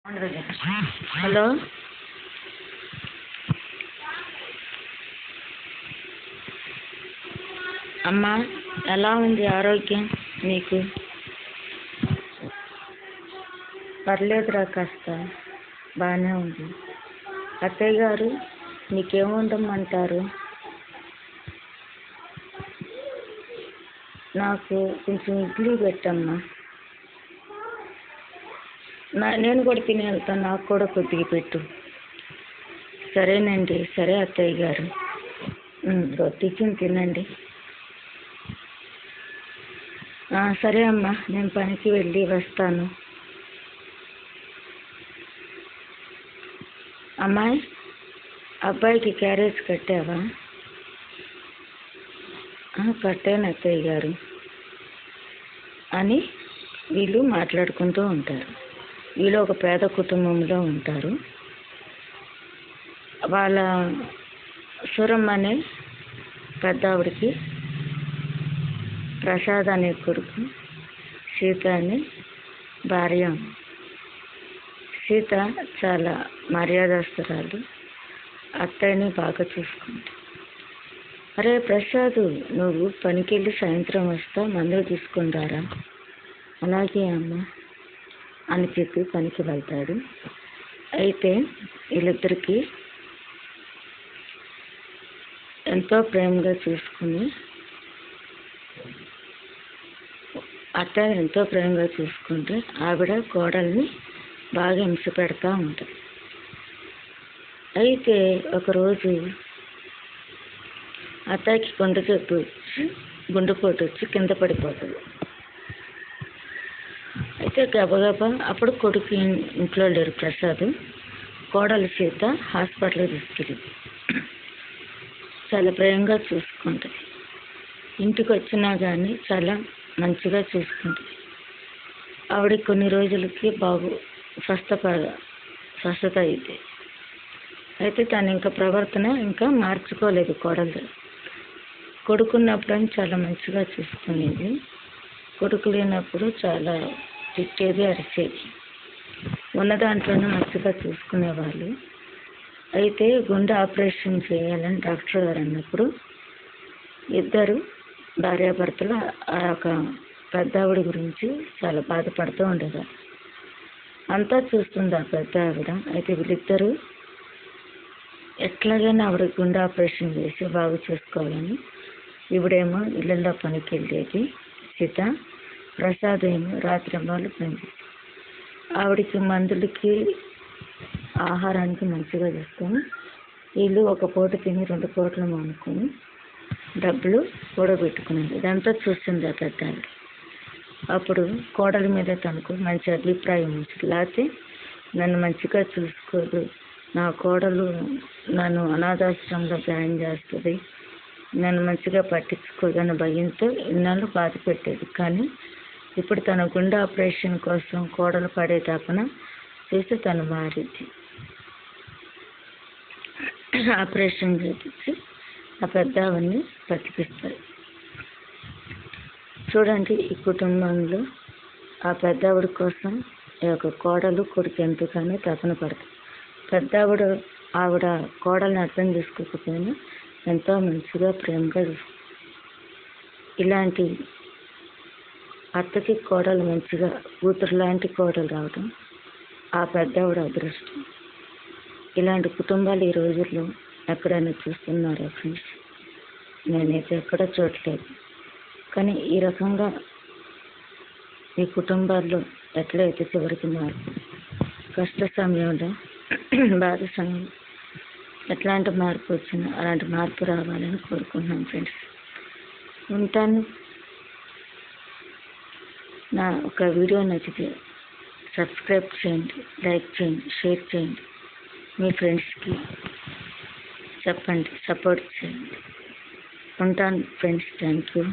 Hello అమ్మా, ఎలా ఉంది ఆరోగ్యం నీకు? పర్లేదురా, కాస్త బాగానే ఉంది. అత్తయ్య గారు నీకేం వండమంటారు? నాకు కొంచెం ఇడ్లీ పెట్టమ్మా. నేను కూడా తిని వెళ్తాను, నాకు కూడా కొద్దిగా పెట్టు. సరేనండి, సరే అత్తయ్య గారు. టిఫిన్ తినండి. సరే అమ్మా, నేను పనికి వెళ్ళి వస్తాను. అమ్మాయి, అబ్బాయికి క్యారేజ్ కట్టావా? కట్టాను అత్తయ్య గారు అని వీళ్ళు మాట్లాడుకుంటూ ఉంటారు. వీళ్ళు ఒక పేద కుటుంబంలో ఉంటారు. వాళ్ళ సురమ్మ అనే పెద్ద ఆవిడకి ప్రసాద్ అనే కొడుకు, సీత అనే భార్య. సీత చాలా మర్యాదస్తురాలు, అత్తయ్యని బాగా చూసుకుంది. అరే ప్రసాద్, నువ్వు పనికి వెళ్ళి సాయంత్రం వస్తా, మందులు తీసుకుని రారా. అలాగే అమ్మ అని చెప్పి పనికి వెళ్తాడు. అయితే వీళ్ళిద్దరికి ఎంతో ప్రేమగా చూసుకుని, అత్త ఎంతో ప్రేమగా చూసుకుంటే ఆవిడ కోడల్ని బాగా హింస పెడతా ఉంటుంది. అయితే ఒకరోజు అత్తయ్యకి గుండెపోటు వచ్చి కింద పడిపోతుంది. అయితే గబగబా అప్పుడు కొడుకు ఇంట్లో లేరు ప్రసాద్. కోడలు సీత హాస్పిటల్కి తీసుకెళ్ళింది. చాలా ప్రేమగా చూసుకుంటుంది. ఇంటికి వచ్చినా కానీ చాలా మంచిగా చూసుకుంటుంది. ఆవిడ కొన్ని రోజులకి స్వస్థత అయితే తను ఇంకా ప్రవర్తన ఇంకా మార్చుకోలేదు కోడలు. కొడుకున్నప్పుడు చాలా మంచిగా చూసుకునేది, కొడుకు లేనప్పుడు చాలా తిట్టేది, అరిచేది. ఉన్న దాంట్లోనే మంచిగా చూసుకునేవాళ్ళు. అయితే గుండె ఆపరేషన్ చేయాలని డాక్టర్ గారు అన్నప్పుడు ఇద్దరు భార్యాభర్తలు ఆ యొక్క పెద్ద ఆవిడ గురించి చాలా బాధపడుతూ ఉండేవారు. అంతా చూస్తుంది ఆ పెద్ద ఆవిడ. అయితే వీళ్ళిద్దరూ ఎట్లాగైనా ఆవిడ గుండె ఆపరేషన్ చేసి బాగు చేసుకోవాలని, ఇవిడేమో ఇళ్ళల్లో పనికి వెళ్ళేది సీత, ప్రసాద్ ఏమో రాత్రి వాళ్ళు పనిచేసి ఆవిడకి మందులకి ఆహారానికి మంచిగా చేసుకొని వీళ్ళు ఒక పూట తిని 2 పూటలు మానుకొని డబ్బులు కూడబెట్టుకునేది. ఇదంతా చూస్తుంది ఆ పెద్ద ఆవిడ. అప్పుడు కోడలి మీద తనకు మంచి అభిప్రాయం ఉంటుంది. లేకపోతే నన్ను మంచిగా చూసుకోదు, నా కోడలు నన్ను అనాథాశ్రమంలో జాయిన్ చేస్తుంది, నన్ను మంచిగా పట్టించుకోదన్న భయంతో ఇన్నాళ్ళు బాధ పెట్టేది. కానీ ఇప్పుడు తన గుండె ఆపరేషన్ కోసం కోడలు పడే తపన చూసి తను మారింది. ఆపరేషన్ చేపించి ఆ పెద్ద ఆవిడ్ని బతికిస్తారు. చూడండి, ఈ కుటుంబంలో ఆ పెద్ద ఆవిడ కోసం ఈ యొక్క కోడలు కొడుకు ఎంతగానో తపన పడతారు. పెద్ద ఆవిడ కోడల్ని అర్థం చేసుకోకపోయినా ఎంతో మంచిగా ప్రేమగా ఇలాంటి అత్తకి కోడలు మంచిగా కూతురు లాంటి కోడలు రావడం ఆ పెద్ద ఆవిడ అదృష్టం. ఇలాంటి కుటుంబాలు ఈ రోజుల్లో ఎక్కడైనా చూస్తున్నారా ఫ్రెండ్స్? నేనైతే ఎక్కడ చూడలేదు. కానీ ఈ రకంగా ఈ కుటుంబాల్లో ఎట్లయితే చివరికి మార్పు, కష్ట సమయంలో బాధ సమయంలో ఎట్లాంటి మార్పు వచ్చినా అలాంటి మార్పు రావాలని కోరుకుంటున్నాను ఫ్రెండ్స్. ఉంటాను. నా ఒక వీడియో నచ్చితే సబ్స్క్రైబ్ చేయండి, లైక్ చేయండి, షేర్ చేయండి, మీ ఫ్రెండ్స్కి చెప్పండి, సపోర్ట్ చేయండి. ఉంటాను ఫ్రెండ్స్, థ్యాంక్ యూ.